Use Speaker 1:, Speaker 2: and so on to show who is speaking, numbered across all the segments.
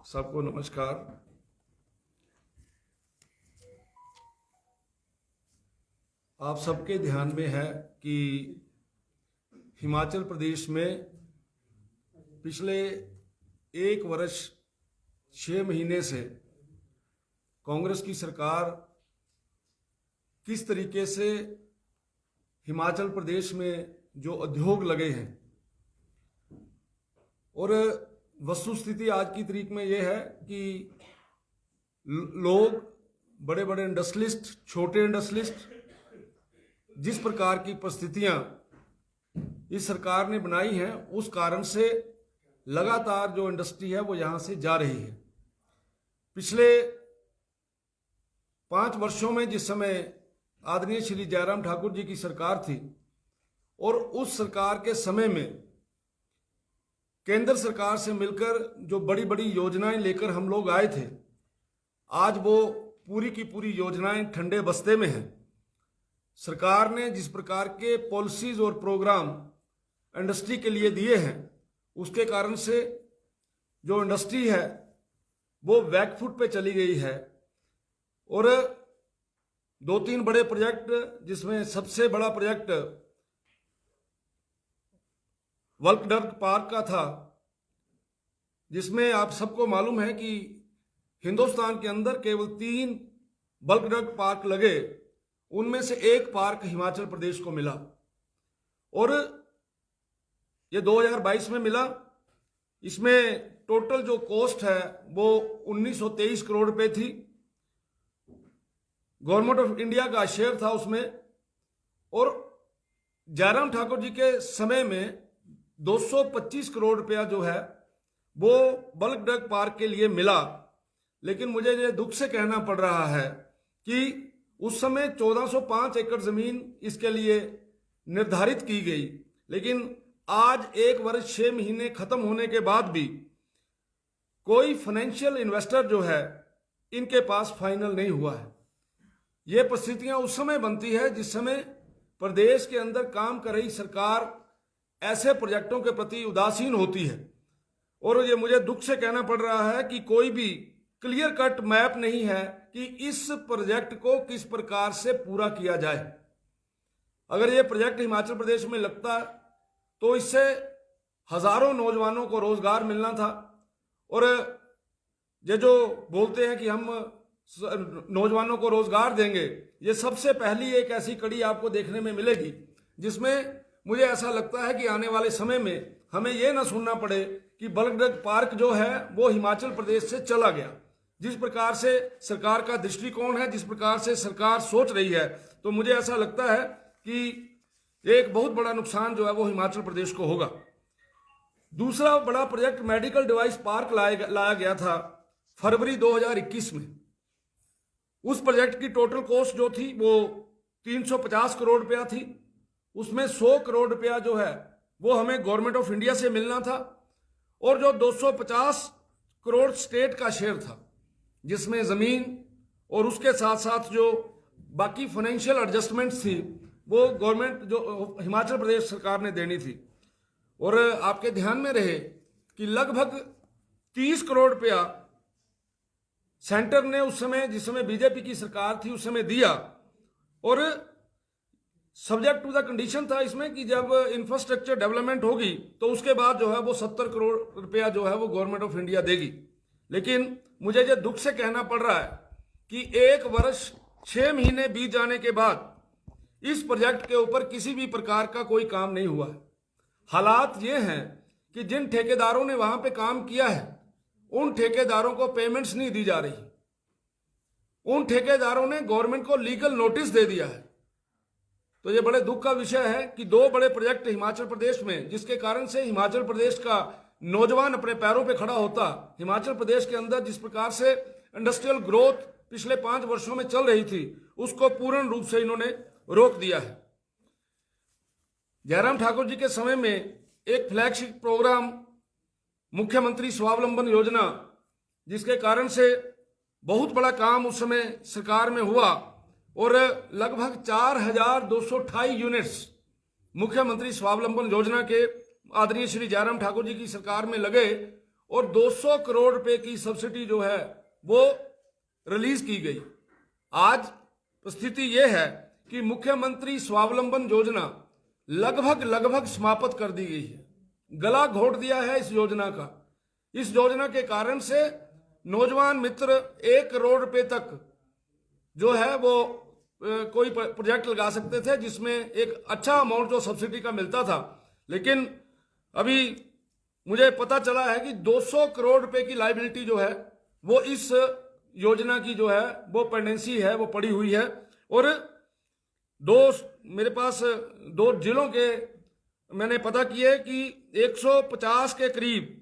Speaker 1: सबको नमस्कार। आप सबके ध्यान में है कि हिमाचल प्रदेश में पिछले 1 वर्ष 6 महीने से कांग्रेस की सरकार किस तरीके से हिमाचल प्रदेश में जो उद्योग लगे हैं, और वस्तुस्थिति आज की तारीख में ये है कि लोग, बड़े बड़े इंडस्ट्रियलिस्ट, छोटे इंडस्ट्रियलिस्ट, जिस प्रकार की परिस्थितियां इस सरकार ने बनाई हैं, उस कारण से लगातार जो इंडस्ट्री है वो यहाँ से जा रही है। पिछले 5 वर्षों में जिस समय आदरणीय श्री जयराम ठाकुर जी की सरकार थी, और उस सरकार के समय में केंद्र सरकार से मिलकर जो बड़ी बड़ी योजनाएं लेकर हम लोग आए थे, आज वो पूरी की पूरी योजनाएं ठंडे बस्ते में हैं। सरकार ने जिस प्रकार के पॉलिसीज और प्रोग्राम इंडस्ट्री के लिए दिए हैं, उसके कारण से जो इंडस्ट्री है वो बैकफुट पे चली गई है। और 2-3 बड़े प्रोजेक्ट, जिसमें सबसे बड़ा प्रोजेक्ट वर्ल्ड ड्रग पार्क का था, जिसमें आप सबको मालूम है कि हिंदुस्तान के अंदर केवल 3 बल्क ड्रग पार्क लगे, उनमें से एक पार्क हिमाचल प्रदेश को मिला, और ये 2022 में मिला। इसमें टोटल जो कॉस्ट है वो 1923 करोड़ रुपए थी। गवर्नमेंट ऑफ इंडिया का शेयर था उसमें, और जयराम ठाकुर जी के समय में 225 करोड़ रुपया जो है वो बल्क ड्रग पार्क के लिए मिला। लेकिन मुझे ये दुख से कहना पड़ रहा है कि उस समय 1405 एकड़ जमीन इसके लिए निर्धारित की गई, लेकिन आज 1 वर्ष 6 महीने खत्म होने के बाद भी कोई फाइनेंशियल इन्वेस्टर जो है इनके पास फाइनल नहीं हुआ है। ये परिस्थितियां उस समय बनती है जिस समय प्रदेश के अंदर काम कर रही सरकार ऐसे प्रोजेक्टों के प्रति उदासीन होती है। और ये मुझे दुख से कहना पड़ रहा है कि कोई भी क्लियर कट मैप नहीं है कि इस प्रोजेक्ट को किस प्रकार से पूरा किया जाए। अगर ये प्रोजेक्ट हिमाचल प्रदेश में लगता तो इससे हजारों नौजवानों को रोजगार मिलना था। और ये जो बोलते हैं कि हम नौजवानों को रोजगार देंगे, ये सबसे पहली एक ऐसी कड़ी आपको देखने में मिलेगी जिसमें मुझे ऐसा लगता है कि आने वाले समय में हमें यह ना सुनना पड़े कि बल्क ड्रग पार्क जो है वो हिमाचल प्रदेश से चला गया। जिस प्रकार से सरकार का दृष्टिकोण है, जिस प्रकार से सरकार सोच रही है, तो मुझे ऐसा लगता है कि एक बहुत बड़ा नुकसान जो है वो हिमाचल प्रदेश को होगा। दूसरा बड़ा प्रोजेक्ट मेडिकल डिवाइस पार्क लाया गया था फरवरी 2021 में। उस प्रोजेक्ट की टोटल कॉस्ट जो थी वो 350 करोड़ रुपया थी। उसमें 100 करोड़ रुपया जो है वो हमें गवर्नमेंट ऑफ इंडिया से मिलना था, और जो 250 करोड़ स्टेट का शेयर था, जिसमें जमीन और उसके साथ साथ जो बाकी फाइनेंशियल एडजस्टमेंट्स थी वो गवर्नमेंट जो हिमाचल प्रदेश सरकार ने देनी थी। और आपके ध्यान में रहे कि लगभग 30 करोड़ रुपया सेंटर ने उस समय, जिस समय बीजेपी की सरकार थी, उस समय दिया, और सब्जेक्ट टू द कंडीशन था इसमें कि जब इंफ्रास्ट्रक्चर डेवलपमेंट होगी तो उसके बाद जो है वो 70 करोड़ रुपया जो है वो गवर्नमेंट ऑफ इंडिया देगी। लेकिन मुझे ये दुख से कहना पड़ रहा है कि 1 वर्ष 6 महीने बीत जाने के बाद इस प्रोजेक्ट के ऊपर किसी भी प्रकार का कोई काम नहीं हुआ है। हालात ये हैं कि जिन ठेकेदारों ने वहां पे काम किया है, उन ठेकेदारों को पेमेंट्स नहीं दी जा रही। उन ठेकेदारों ने गवर्नमेंट को लीगल नोटिस दे दिया है। तो ये बड़े दुख का विषय है कि 2 बड़े प्रोजेक्ट हिमाचल प्रदेश में, जिसके कारण से हिमाचल प्रदेश का नौजवान अपने पैरों पे खड़ा होता, हिमाचल प्रदेश के अंदर जिस प्रकार से इंडस्ट्रियल ग्रोथ पिछले 5 वर्षों में चल रही थी, उसको पूर्ण रूप से इन्होंने रोक दिया है। जयराम ठाकुर जी के समय में एक फ्लैगशिप प्रोग्राम मुख्यमंत्री स्वावलंबन योजना, जिसके कारण से बहुत बड़ा काम उस समय सरकार में हुआ, और लगभग 4228 यूनिट्स मुख्यमंत्री स्वावलंबन योजना के आदरणीय श्री जयराम ठाकुर जी की सरकार में लगे, और 200 करोड़ रुपए की सब्सिडी जो है वो रिलीज की गई। आज स्थिति यह है कि मुख्यमंत्री स्वावलंबन योजना लगभग समाप्त कर दी गई है, गला घोट दिया है इस योजना का। इस योजना के कारण से नौजवान मित्र 1 करोड़ रुपए तक जो है वो कोई प्रोजेक्ट लगा सकते थे, जिसमें एक अच्छा अमाउंट जो सब्सिडी का मिलता था। लेकिन अभी मुझे पता चला है कि 200 करोड़ रुपए की लायबिलिटी जो है वो इस योजना की जो है वो पेंडेंसी है, वो पड़ी हुई है। और मेरे पास 2 जिलों के मैंने पता किए कि 150 के करीब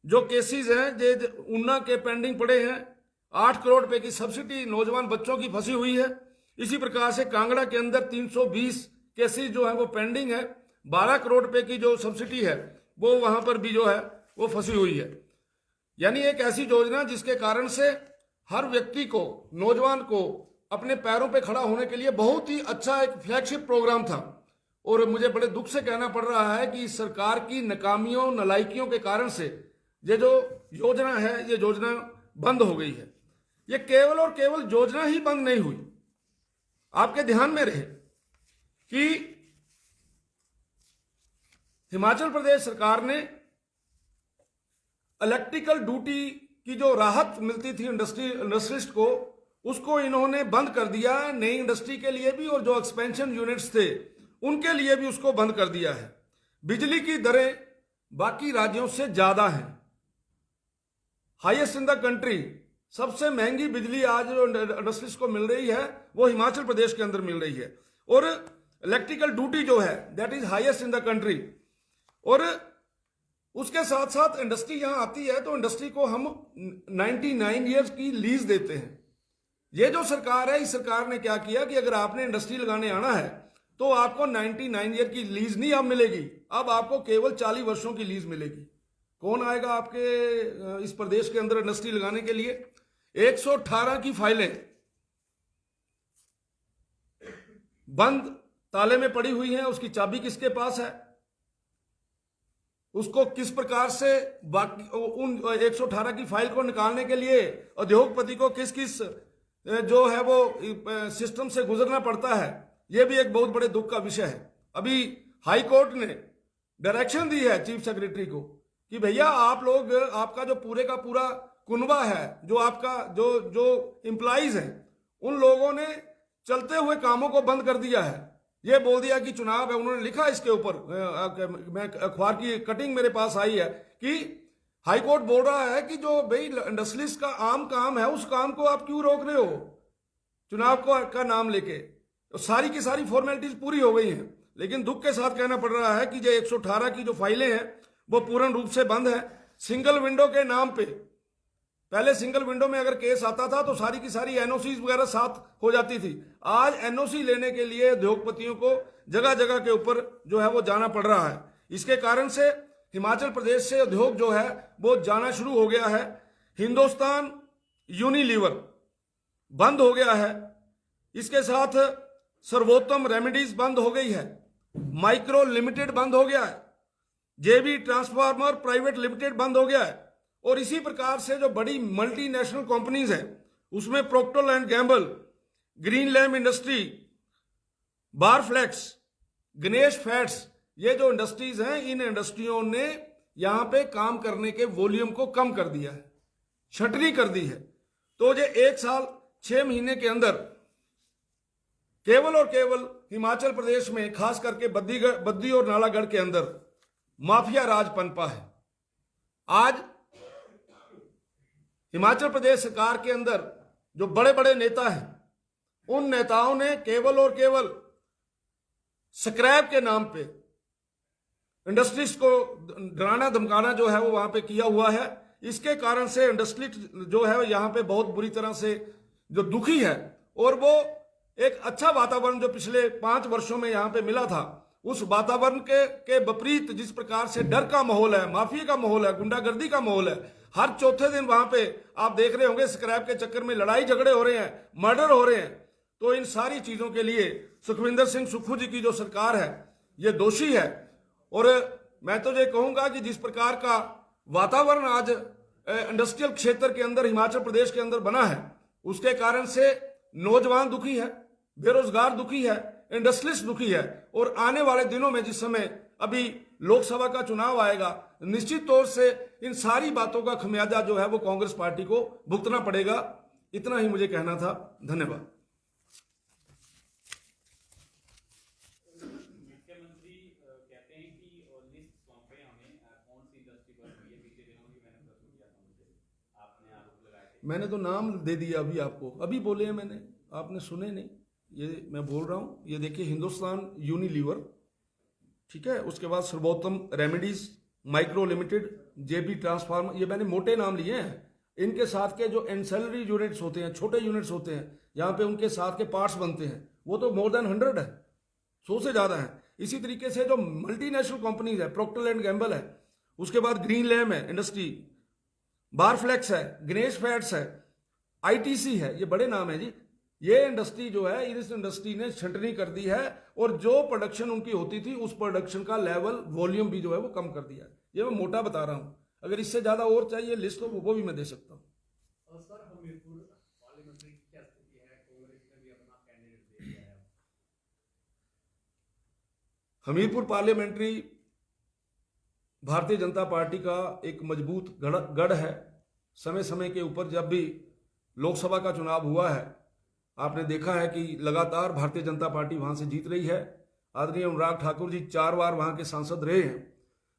Speaker 1: जो केसेस हैं जो ऊना के पेंडिंग पड़े हैं। 8 करोड़ रुपए की सब्सिडी नौजवान बच्चों की फंसी हुई है। इसी प्रकार से कांगड़ा के अंदर 320 केसेस जो है वो पेंडिंग है। 12 करोड़ रुपए की जो सब्सिडी है वो वहां पर भी जो है वो फंसी हुई है। यानी एक ऐसी योजना जिसके कारण से हर व्यक्ति को, नौजवान को अपने पैरों पे खड़ा होने के लिए बहुत ही अच्छा एक फ्लैगशिप प्रोग्राम था। और मुझे बड़े दुख से कहना पड़ रहा है कि सरकार की नाकामियों, नालायकियों के कारण से ये जो योजना है ये योजना बंद हो गई है। ये केवल और केवल योजना ही बंद नहीं हुई। आपके ध्यान में रहे कि हिमाचल प्रदेश सरकार ने इलेक्ट्रिकल ड्यूटी की जो राहत मिलती थी इंडस्ट्रिस्ट को, उसको इन्होंने बंद कर दिया। नई इंडस्ट्री के लिए भी और जो एक्सपेंशन यूनिट्स थे उनके लिए भी उसको बंद कर दिया है। बिजली की दरें बाकी राज्यों से ज्यादा हैं, हाईएस्ट इन द कंट्री। सबसे महंगी बिजली आज जो इंडस्ट्रीज को मिल रही है वो हिमाचल प्रदेश के अंदर मिल रही है। और इलेक्ट्रिकल ड्यूटी जो है that is highest in the country. और उसके साथ साथ इंडस्ट्री यहां आती है तो इंडस्ट्री को हम 99 ईयर्स की लीज देते हैं। ये जो सरकार है, इस सरकार ने क्या किया कि अगर आपने इंडस्ट्री लगाने आना है तो आपको 99 ईयर की लीज नहीं अब मिलेगी, अब आपको केवल 40 वर्षों की लीज मिलेगी। कौन आएगा आपके इस प्रदेश के अंदर इंडस्ट्री लगाने के लिए? 118 की फाइलें बंद ताले में पड़ी हुई हैं। उसकी चाबी किसके पास है? उसको किस प्रकार से बाकी उन 118 की फाइल को निकालने के लिए उद्योगपति को किस किस जो है वो सिस्टम से गुजरना पड़ता है, यह भी एक बहुत बड़े दुख का विषय है। अभी हाई कोर्ट ने डायरेक्शन दी है चीफ सेक्रेटरी को कि भैया आप लोग, आपका जो पूरे का पूरा कुनबा है, जो आपका जो एम्प्लॉइज हैं, उन लोगों ने चलते हुए कामों को बंद कर दिया है। ये बोल दिया कि चुनाव है। उन्होंने लिखा इसके ऊपर, मैं अखबार की कटिंग मेरे पास आई है कि हाई कोर्ट बोल रहा है कि जो भाई इंडस्ट्रीज का आम काम है उस काम को आप क्यों रोक रहे हो चुनाव का नाम लेके। तो सारी की सारी फॉर्मेलिटीज पूरी हो गई हैं, लेकिन दुख के साथ कहना पड़ रहा है कि जो 118 की जो फाइलें हैं वो पूर्ण रूप से बंद है। सिंगल विंडो के नाम पे, पहले सिंगल विंडो में अगर केस आता था तो सारी की सारी एनओसी वगैरह साथ हो जाती थी। आज एनओसी लेने के लिए उद्योगपतियों को जगह जगह के ऊपर जो है वो जाना पड़ रहा है। इसके कारण से हिमाचल प्रदेश से उद्योग जो है वो जाना शुरू हो गया है। हिंदुस्तान यूनिलीवर बंद हो गया है। इसके साथ सर्वोत्तम रेमेडीज बंद हो गई है। माइक्रो लिमिटेड बंद हो गया है। जेबी ट्रांसफार्मर प्राइवेट लिमिटेड बंद हो गया है। और इसी प्रकार से जो बड़ी मल्टीनेशनल कंपनीज हैं उसमें Procter and Gamble, Green Lamp Industry, Barflex, Ganesh fats, ये जो इंडस्ट्रीज हैं, इन इंडस्ट्रियों ने यहां पे काम करने के वॉल्यूम को कम कर दिया है, छटनी कर दी है। तो ये 1 साल 6 महीने के अंदर केवल और केवल हिमाचल प्रदेश में, खास करके बद्दी और नालागढ़ के अंदर माफिया राज पनपा है। आज हिमाचल प्रदेश सरकार के अंदर जो बड़े बड़े नेता हैं, उन नेताओं ने केवल और केवल स्क्रैप के नाम पे इंडस्ट्रीज को डराना धमकाना जो है वो वहां पे किया हुआ है। इसके कारण से इंडस्ट्री जो है यहां पे बहुत बुरी तरह से जो दुखी है। और वो एक अच्छा वातावरण जो पिछले 5 वर्षों में यहां पे मिला था, उस वातावरण के विपरीत जिस प्रकार से डर का माहौल है, माफिया का माहौल है, गुंडागर्दी का माहौल है, हर चौथे दिन वहां पे आप देख रहे होंगे स्क्रैप के चक्कर में लड़ाई झगड़े हो रहे हैं, मर्डर हो रहे हैं। तो इन सारी चीजों के लिए सुखविंदर सिंह सुक्खू जी की जो सरकार है ये दोषी है। और मैं तो ये कहूंगा कि जिस प्रकार का वातावरण आज इंडस्ट्रियल क्षेत्र के अंदर हिमाचल प्रदेश के अंदर बना है, उसके कारण से नौजवान दुखी है, बेरोजगार दुखी है, इंडस्ट्रियलिस्ट दुखी है। और आने वाले दिनों में जिस समय अभी लोकसभा का चुनाव आएगा, निश्चित तौर से इन सारी बातों का खमियाजा जो है वो कांग्रेस पार्टी को भुगतना पड़ेगा। इतना ही मुझे कहना था। धन्यवाद।
Speaker 2: मुख्यमंत्री कहते हैं कि लिस्ट सौंपे हमें, कौन सी इंडस्ट्री पर हुई है। बीते दिनों भी मैंने प्रश्न किया था मुझे, आपने आरोप लगाए थे।
Speaker 1: मैंने तो नाम दे दिया अभी आपको, अभी बोले हैं मैंने, आपने सुने नहीं। ये मैं बोल रहा हूं, ये देखिए, हिंदुस्तान यूनिलीवर, ठीक है, उसके बाद सर्वोत्तम रेमेडीज माइक्रो लिमिटेड, जेबी ट्रांसफार्मर, ये मैंने मोटे नाम लिए हैं। इनके साथ के जो एंसेलरी यूनिट्स होते हैं, छोटे यूनिट्स होते हैं, जहां पे उनके साथ के पार्ट्स बनते हैं, वो तो मोर देन 100 है, 100 से ज्यादा है। इसी तरीके से जो मल्टीनेशनल कंपनीज है, प्रोक्टर एंड गैम्बल है, उसके बाद ग्रीन लैम है इंडस्ट्री, बारफ्लेक्स है, गणेश फैट्स है, आईटीसी है, ये बड़े नाम है जी। ये इंडस्ट्री जो है, इस इंडस्ट्री ने छंटनी कर दी है, और जो प्रोडक्शन उनकी होती थी उस प्रोडक्शन का लेवल, वॉल्यूम भी जो है वो कम कर दिया है। ये मैं मोटा बता रहा हूं, अगर इससे ज्यादा और चाहिए लिस्ट तो वो भी मैं दे सकता हूं।
Speaker 2: सर, हमीरपुर पार्लियामेंट्री की क्या स्थिति है? कांग्रेस ने भी अपना कैंडिडेट दे दिया है।
Speaker 1: हमीरपुर पार्लियामेंट्री भारतीय जनता पार्टी का एक मजबूत गढ़ है। समय समय के ऊपर जब भी लोकसभा का चुनाव हुआ है, आपने देखा है कि लगातार भारतीय जनता पार्टी वहां से जीत रही है। आदरणीय अनुराग ठाकुर जी 4 बार वहां के सांसद रहे हैं,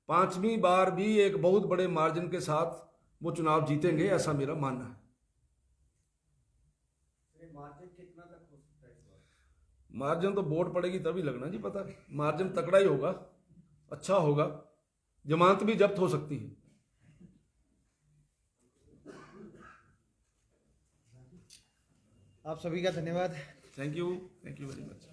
Speaker 1: 5वीं बार भी एक बहुत बड़े मार्जिन के साथ वो चुनाव जीतेंगे, ऐसा मेरा मानना है।
Speaker 3: मार्जिन कितना तक हो सकता है इस बार?
Speaker 1: मार्जिन तो वोट पड़ेगी तभी लगना जी पता। मार्जिन तगड़ा ही होगा, अच्छा होगा, जमानत भी जब्त हो सकती है।
Speaker 3: आप सभी का धन्यवाद।
Speaker 1: Thank you very much.